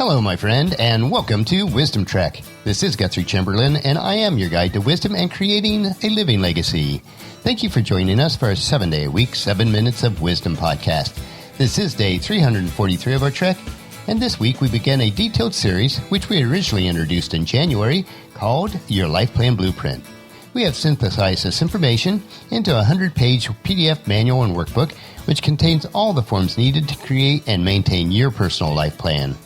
Hello, my friend, and welcome to Wisdom Trek. This is Guthrie Chamberlain, and I am your guide to wisdom and creating a living legacy. Thank you for joining us for our 7-day-a-week, 7 Minutes of Wisdom podcast. This is day 343 of our trek, and this week we begin a detailed series, which we originally introduced in January, called Your Life Plan Blueprint. We have synthesized this information into a 100-page PDF manual and workbook, which contains all the forms needed to create and maintain your personal life plan.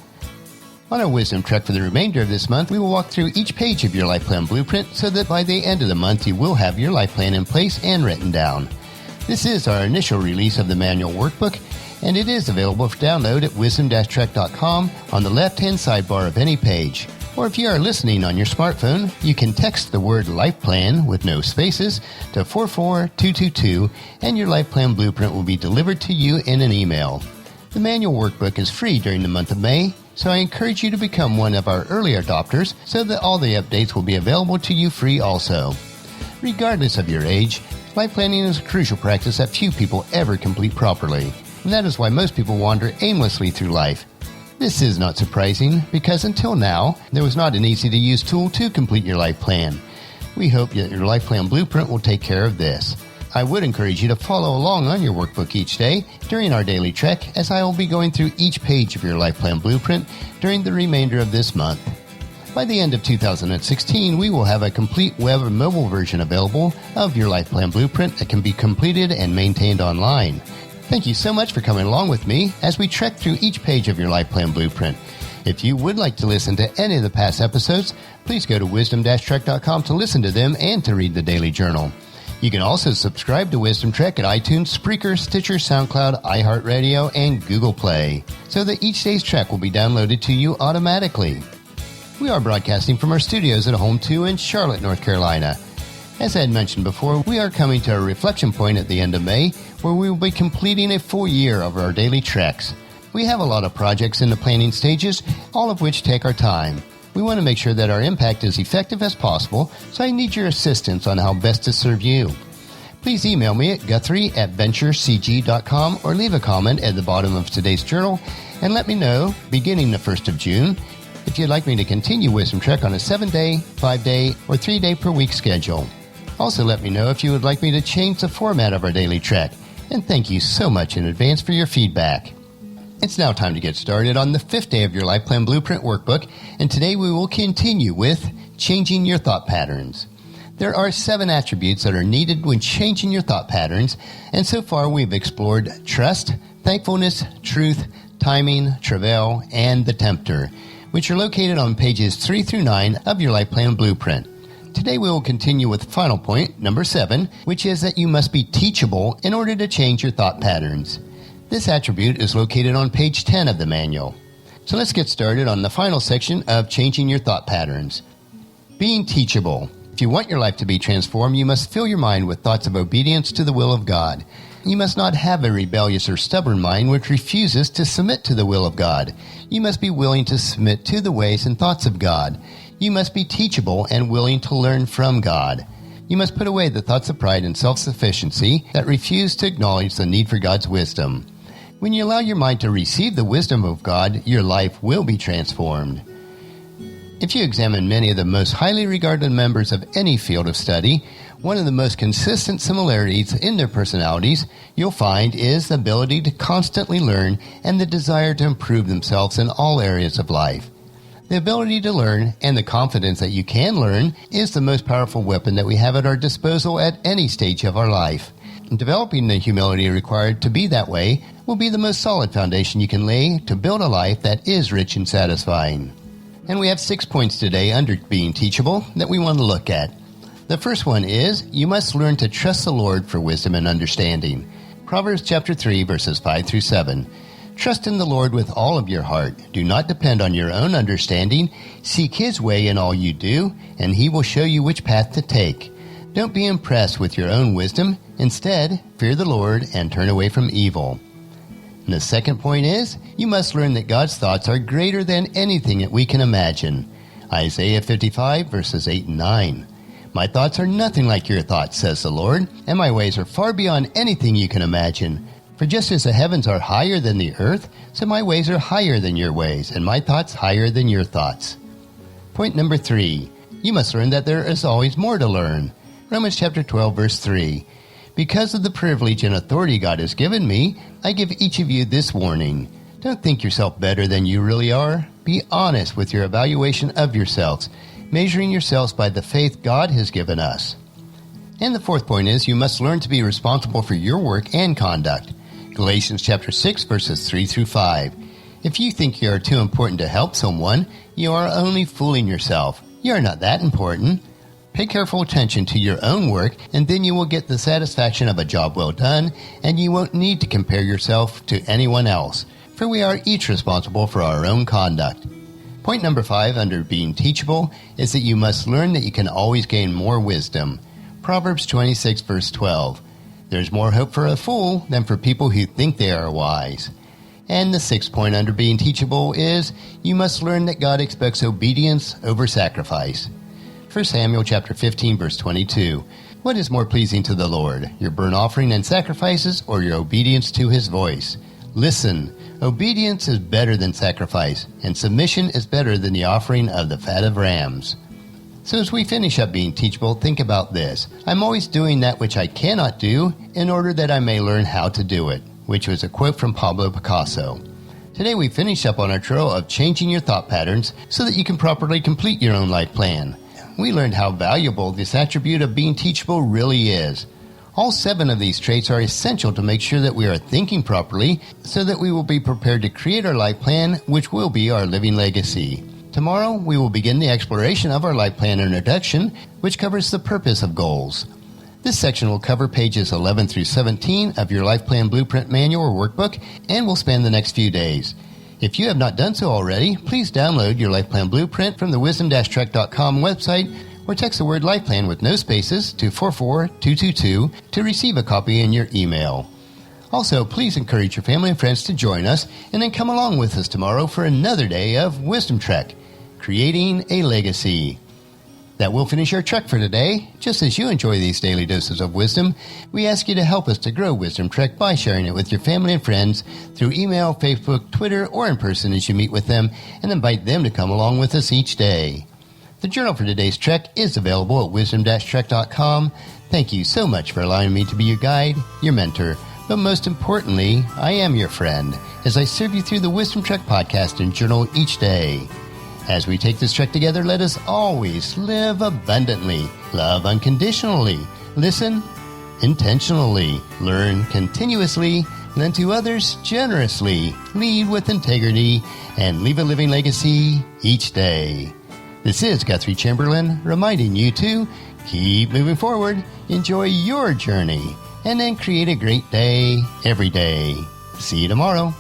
On our Wisdom Trek for the remainder of this month, we will walk through each page of your life plan blueprint so that by the end of the month you will have your life plan in place and written down. This is our initial release of the manual workbook, and it is available for download at wisdom-trek.com on the left-hand sidebar of any page. Or if you are listening on your smartphone, you can text the word life plan with no spaces to 44222 and your life plan blueprint will be delivered to you in an email. The manual workbook is free during the month of May, so I encourage you to become one of our early adopters so that all the updates will be available to you free also. Regardless of your age, life planning is a crucial practice that few people ever complete properly, and that is why most people wander aimlessly through life. This is not surprising because until now, there was not an easy-to-use tool to complete your life plan. We hope that your life plan blueprint will take care of this. I would encourage you to follow along on your workbook each day during our daily trek, as I will be going through each page of your life plan blueprint during the remainder of this month. By the end of 2016, we will have a complete web and mobile version available of your life plan blueprint that can be completed and maintained online. Thank you so much for coming along with me as we trek through each page of your life plan blueprint. If you would like to listen to any of the past episodes, please go to wisdom-trek.com to listen to them and to read the daily journal. You can also subscribe to Wisdom Trek at iTunes, Spreaker, Stitcher, SoundCloud, iHeartRadio, and Google Play, so that each day's trek will be downloaded to you automatically. We are broadcasting from our studios at Home 2 in Charlotte, North Carolina. As I had mentioned before, we are coming to a reflection point at the end of May, where we will be completing a full year of our daily treks. We have a lot of projects in the planning stages, all of which take our time. We want to make sure that our impact is effective as possible, so I need your assistance on how best to serve you. Please email me at guthrie@venturecg.com or leave a comment at the bottom of today's journal and let me know, beginning the 1st of June, if you'd like me to continue Wisdom Trek on a 7-day, 5-day, or 3-day per week schedule. Also let me know if you would like me to change the format of our daily trek, and thank you so much in advance for your feedback. It's now time to get started on the 5th day of your Life Plan Blueprint workbook, and today we will continue with changing your thought patterns. There are 7 attributes that are needed when changing your thought patterns, and so far we've explored trust, thankfulness, truth, timing, travail, and the tempter, which are located on pages 3 through 9 of your Life Plan Blueprint. Today we will continue with final point, number 7, which is that you must be teachable in order to change your thought patterns. This attribute is located on page 10 of the manual. So let's get started on the final section of changing your thought patterns. Being teachable. If you want your life to be transformed, you must fill your mind with thoughts of obedience to the will of God. You must not have a rebellious or stubborn mind which refuses to submit to the will of God. You must be willing to submit to the ways and thoughts of God. You must be teachable and willing to learn from God. You must put away the thoughts of pride and self-sufficiency that refuse to acknowledge the need for God's wisdom. When you allow your mind to receive the wisdom of God, your life will be transformed. If you examine many of the most highly regarded members of any field of study, one of the most consistent similarities in their personalities you'll find is the ability to constantly learn and the desire to improve themselves in all areas of life. The ability to learn and the confidence that you can learn is the most powerful weapon that we have at our disposal at any stage of our life. Developing the humility required to be that way will be the most solid foundation you can lay to build a life that is rich and satisfying. And we have 6 points today under being teachable that we want to look at. The first one is, you must learn to trust the Lord for wisdom and understanding. Proverbs chapter 3, verses 5 through 7. Trust in the Lord with all of your heart. Do not depend on your own understanding. Seek His way in all you do, and He will show you which path to take. Don't be impressed with your own wisdom. Instead, fear the Lord and turn away from evil. And the second point is, you must learn that God's thoughts are greater than anything that we can imagine. Isaiah 55, verses 8 and 9. My thoughts are nothing like your thoughts, says the Lord, and my ways are far beyond anything you can imagine. For For just as the heavens are higher than the earth, so my ways are higher than your ways, and my thoughts higher than your thoughts. Point number 3. You must learn that there is always more to learn. Romans chapter 12, verse 3. Because of the privilege and authority God has given me, I give each of you this warning. Don't think yourself better than you really are. Be honest with your evaluation of yourselves, measuring yourselves by the faith God has given us. And the fourth point is you must learn to be responsible for your work and conduct. Galatians chapter 6, verses 3 through 5. If you think you are too important to help someone, you are only fooling yourself. You are not that important. Pay careful attention to your own work, and then you will get the satisfaction of a job well done, and you won't need to compare yourself to anyone else, for we are each responsible for our own conduct. Point number 5 under being teachable is that you must learn that you can always gain more wisdom. Proverbs 26, verse 12. There's more hope for a fool than for people who think they are wise. And the 6th point under being teachable is you must learn that God expects obedience over sacrifice. 1 Samuel chapter 15, verse 22. What is more pleasing to the Lord, your burnt offering and sacrifices, or your obedience to his voice? Listen, obedience is better than sacrifice, and submission is better than the offering of the fat of rams. So as we finish up being teachable, think about this. I'm always doing that which I cannot do in order that I may learn how to do it, which was a quote from Pablo Picasso. Today we finish up on our trail of changing your thought patterns so that you can properly complete your own life plan. We learned how valuable this attribute of being teachable really is. All 7 of these traits are essential to make sure that we are thinking properly so that we will be prepared to create our life plan, which will be our living legacy. Tomorrow, we will begin the exploration of our life plan introduction, which covers the purpose of goals. This section will cover pages 11 through 17 of your life plan blueprint manual or workbook and will span the next few days. If you have not done so already, please download your Life Plan Blueprint from the wisdom-trek.com website or text the word Life Plan with no spaces to 44222 to receive a copy in your email. Also, please encourage your family and friends to join us and then come along with us tomorrow for another day of Wisdom Trek, Creating a Legacy. That will finish our trek for today. Just as you enjoy these daily doses of wisdom, we ask you to help us to grow Wisdom Trek by sharing it with your family and friends through email, Facebook, Twitter, or in person as you meet with them, and invite them to come along with us each day. The journal for today's trek is available at wisdom-trek.com. Thank you so much for allowing me to be your guide, your mentor, but most importantly, I am your friend as I serve you through the Wisdom Trek podcast and journal each day. As we take this trek together, let us always live abundantly, love unconditionally, listen intentionally, learn continuously, lend to others generously, lead with integrity, and leave a living legacy each day. This is Guthrie Chamberlain reminding you to keep moving forward, enjoy your journey, and then create a great day every day. See you tomorrow.